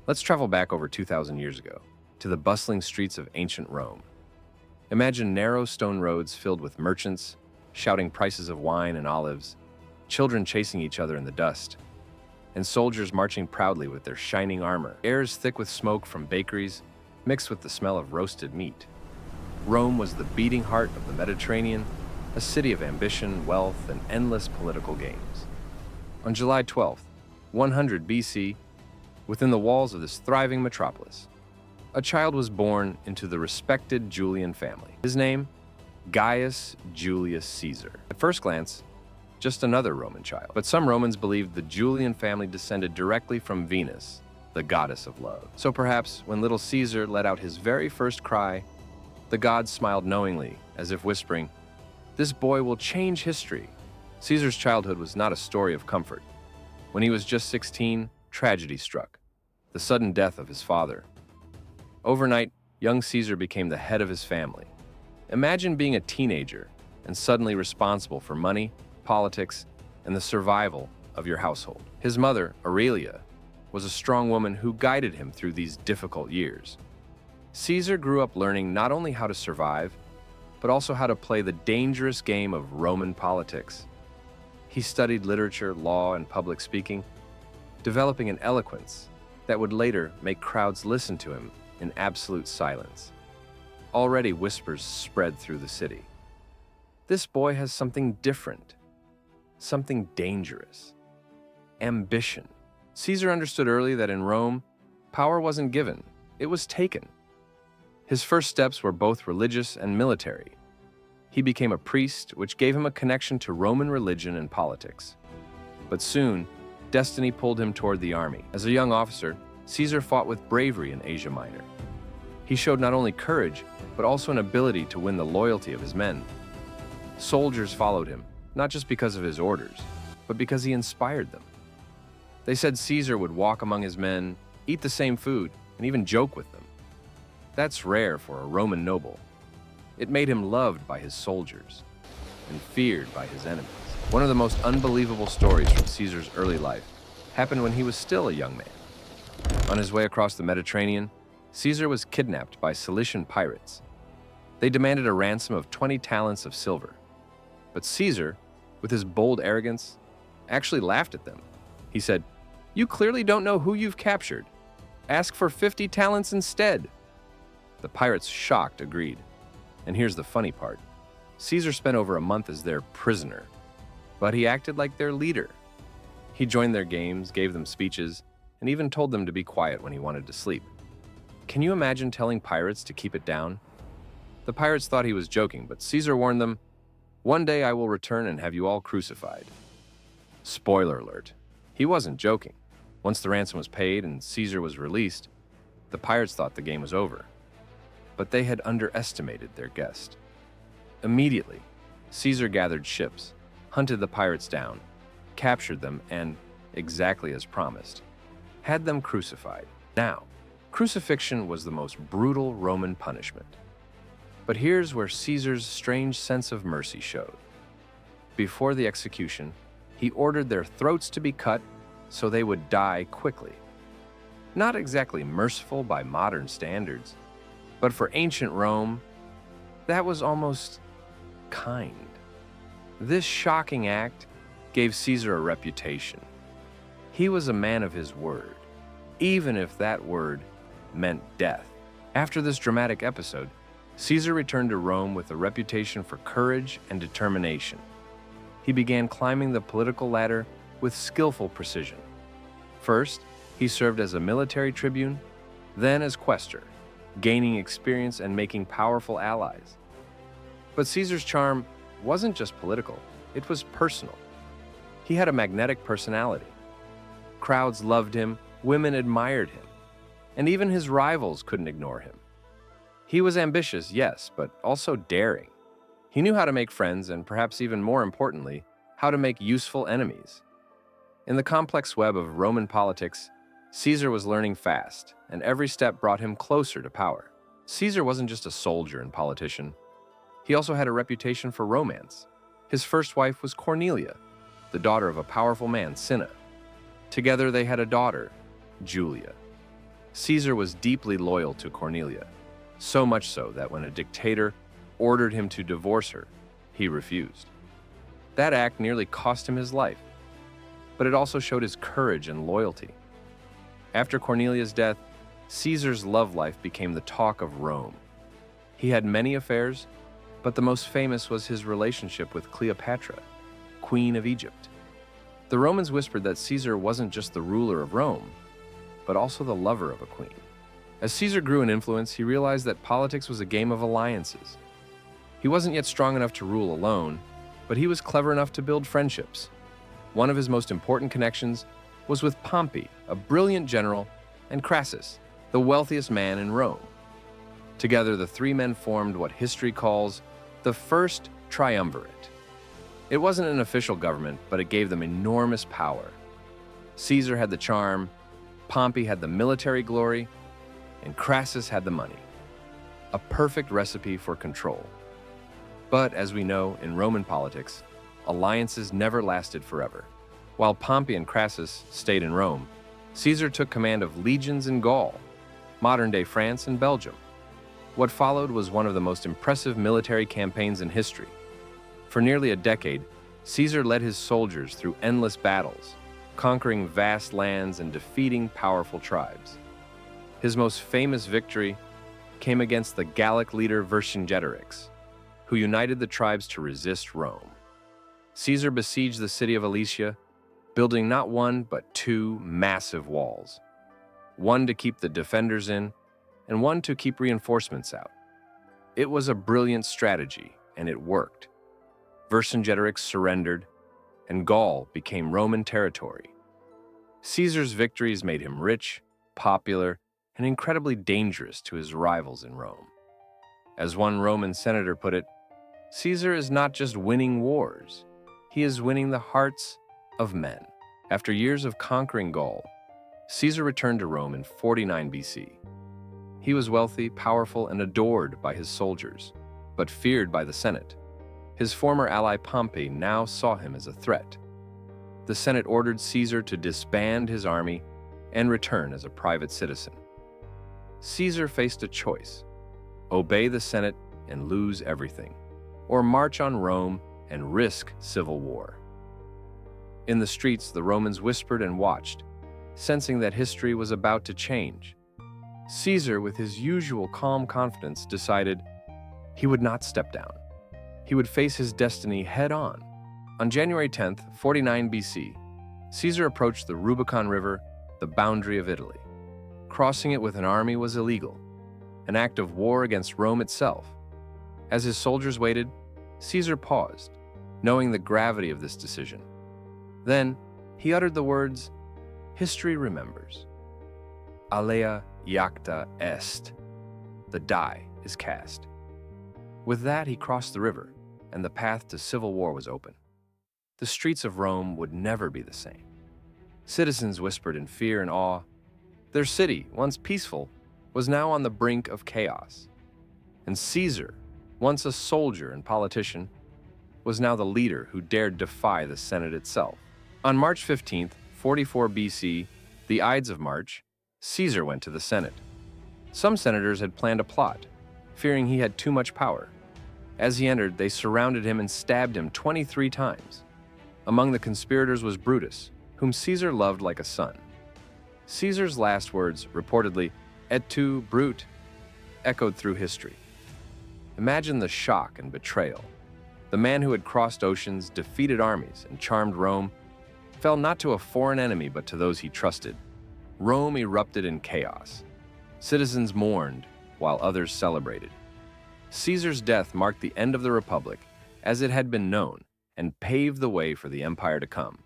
Let's travel back over 2,000 years ago, to the bustling streets of ancient Rome. Imagine narrow stone roads filled with merchants, shouting prices of wine and olives, children chasing each other in the dust, and soldiers marching proudly with their shining armor. Air is thick with smoke from bakeries, mixed with the smell of roasted meat. Rome was the beating heart of the Mediterranean, a city of ambition, wealth, and endless political games. On July 12th, 100 BC, within the walls of this thriving metropolis, a child was born into the respected Julian family. His name, Gaius Julius Caesar. At first glance, just another Roman child. But some Romans believed the Julian family descended directly from Venus, the goddess of love. So perhaps when little Caesar let out his very first cry, the gods smiled knowingly, as if whispering, "This boy will change history." Caesar's childhood was not a story of comfort. When he was just 16, tragedy struck, the sudden death of his father. Overnight, young Caesar became the head of his family. Imagine being a teenager and suddenly responsible for money, politics, and the survival of your household. His mother, Aurelia, was a strong woman who guided him through these difficult years. Caesar grew up learning not only how to survive, but also how to play the dangerous game of Roman politics. He studied literature, law, and public speaking, developing an eloquence that would later make crowds listen to him in absolute silence. Already whispers spread through the city. This boy has something different, something dangerous. Ambition. Caesar understood early that in Rome, power wasn't given, it was taken. His first steps were both religious and military. He became a priest, which gave him a connection to Roman religion and politics. But soon, destiny pulled him toward the army. As a young officer, Caesar fought with bravery in Asia Minor. He showed not only courage, but also an ability to win the loyalty of his men. Soldiers followed him, not just because of his orders, but because he inspired them. They said Caesar would walk among his men, eat the same food, and even joke with them. That's rare for a Roman noble. It made him loved by his soldiers and feared by his enemies. One of the most unbelievable stories from Caesar's early life happened when he was still a young man. On his way across the Mediterranean, Caesar was kidnapped by Cilician pirates. They demanded a ransom of 20 talents of silver. But Caesar, with his bold arrogance, actually laughed at them. He said, "You clearly don't know who you've captured. Ask for 50 talents instead." The pirates, shocked, agreed. And here's the funny part. Caesar spent over a month as their prisoner, but he acted like their leader. He joined their games, gave them speeches, and even told them to be quiet when he wanted to sleep. Can you imagine telling pirates to keep it down? The pirates thought he was joking, but Caesar warned them, "One day I will return and have you all crucified." Spoiler alert, he wasn't joking. Once the ransom was paid and Caesar was released, the pirates thought the game was over. But they had underestimated their guest. Immediately, Caesar gathered ships, hunted the pirates down, captured them, and, exactly as promised, had them crucified. Now, crucifixion was the most brutal Roman punishment. But here's where Caesar's strange sense of mercy showed. Before the execution, he ordered their throats to be cut so they would die quickly. Not exactly merciful by modern standards, but for ancient Rome, that was almost kind. This shocking act gave Caesar a reputation. He was a man of his word, even if that word meant death. After this dramatic episode, Caesar returned to Rome with a reputation for courage and determination. He began climbing the political ladder with skillful precision. First, he served as a military tribune, then as quaestor, gaining experience and making powerful allies. But Caesar's charm wasn't just political, it was personal. He had a magnetic personality. Crowds loved him, women admired him, and even his rivals couldn't ignore him. He was ambitious, yes, but also daring. He knew how to make friends and, perhaps even more importantly, how to make useful enemies. In the complex web of Roman politics, Caesar was learning fast, and every step brought him closer to power. Caesar wasn't just a soldier and politician. He also had a reputation for romance. His first wife was Cornelia, the daughter of a powerful man, Cinna. Together they had a daughter, Julia. Caesar was deeply loyal to Cornelia, so much so that when a dictator ordered him to divorce her, he refused. That act nearly cost him his life, but it also showed his courage and loyalty. After Cornelia's death, Caesar's love life became the talk of Rome. He had many affairs, but the most famous was his relationship with Cleopatra, Queen of Egypt. The Romans whispered that Caesar wasn't just the ruler of Rome, but also the lover of a queen. As Caesar grew in influence, he realized that politics was a game of alliances. He wasn't yet strong enough to rule alone, but he was clever enough to build friendships. One of his most important connections was with Pompey, a brilliant general, and Crassus, the wealthiest man in Rome. Together, the three men formed what history calls the First Triumvirate. It wasn't an official government, but it gave them enormous power. Caesar had the charm, Pompey had the military glory, and Crassus had the money. A perfect recipe for control. But as we know, in Roman politics, alliances never lasted forever. While Pompey and Crassus stayed in Rome, Caesar took command of legions in Gaul, modern-day France and Belgium. What followed was one of the most impressive military campaigns in history. For nearly a decade, Caesar led his soldiers through endless battles, conquering vast lands and defeating powerful tribes. His most famous victory came against the Gallic leader Vercingetorix, who united the tribes to resist Rome. Caesar besieged the city of Alesia, building not one but two massive walls, one to keep the defenders in and one to keep reinforcements out. It was a brilliant strategy, and it worked. Vercingetorix surrendered, and Gaul became Roman territory. Caesar's victories made him rich, popular, and incredibly dangerous to his rivals in Rome. As one Roman senator put it, Caesar is not just winning wars, he is winning the hearts of men. After years of conquering Gaul, Caesar returned to Rome in 49 BC. He was wealthy, powerful, and adored by his soldiers, but feared by the Senate. His former ally Pompey now saw him as a threat. The Senate ordered Caesar to disband his army and return as a private citizen. Caesar faced a choice: obey the Senate and lose everything, or march on Rome and risk civil war. In the streets, the Romans whispered and watched, sensing that history was about to change. Caesar, with his usual calm confidence, decided he would not step down. He would face his destiny head-on. On January 10th, 49 BC, Caesar approached the Rubicon River, the boundary of Italy. Crossing it with an army was illegal, an act of war against Rome itself. As his soldiers waited, Caesar paused, knowing the gravity of this decision. Then, he uttered the words, "History remembers. Alea iacta est." The die is cast. With that, he crossed the river, and the path to civil war was open. The streets of Rome would never be the same. Citizens whispered in fear and awe. Their city, once peaceful, was now on the brink of chaos. And Caesar, once a soldier and politician, was now the leader who dared defy the Senate itself. On March 15th, 44 BC, the Ides of March, Caesar went to the Senate. Some senators had planned a plot, fearing he had too much power. As he entered, they surrounded him and stabbed him 23 times. Among the conspirators was Brutus, whom Caesar loved like a son. Caesar's last words, reportedly, "Et tu, Brute," echoed through history. Imagine the shock and betrayal. The man who had crossed oceans, defeated armies, and charmed Rome fell not to a foreign enemy but to those he trusted. Rome erupted in chaos. Citizens mourned, while others celebrated. Caesar's death marked the end of the Republic, as it had been known, and paved the way for the empire to come.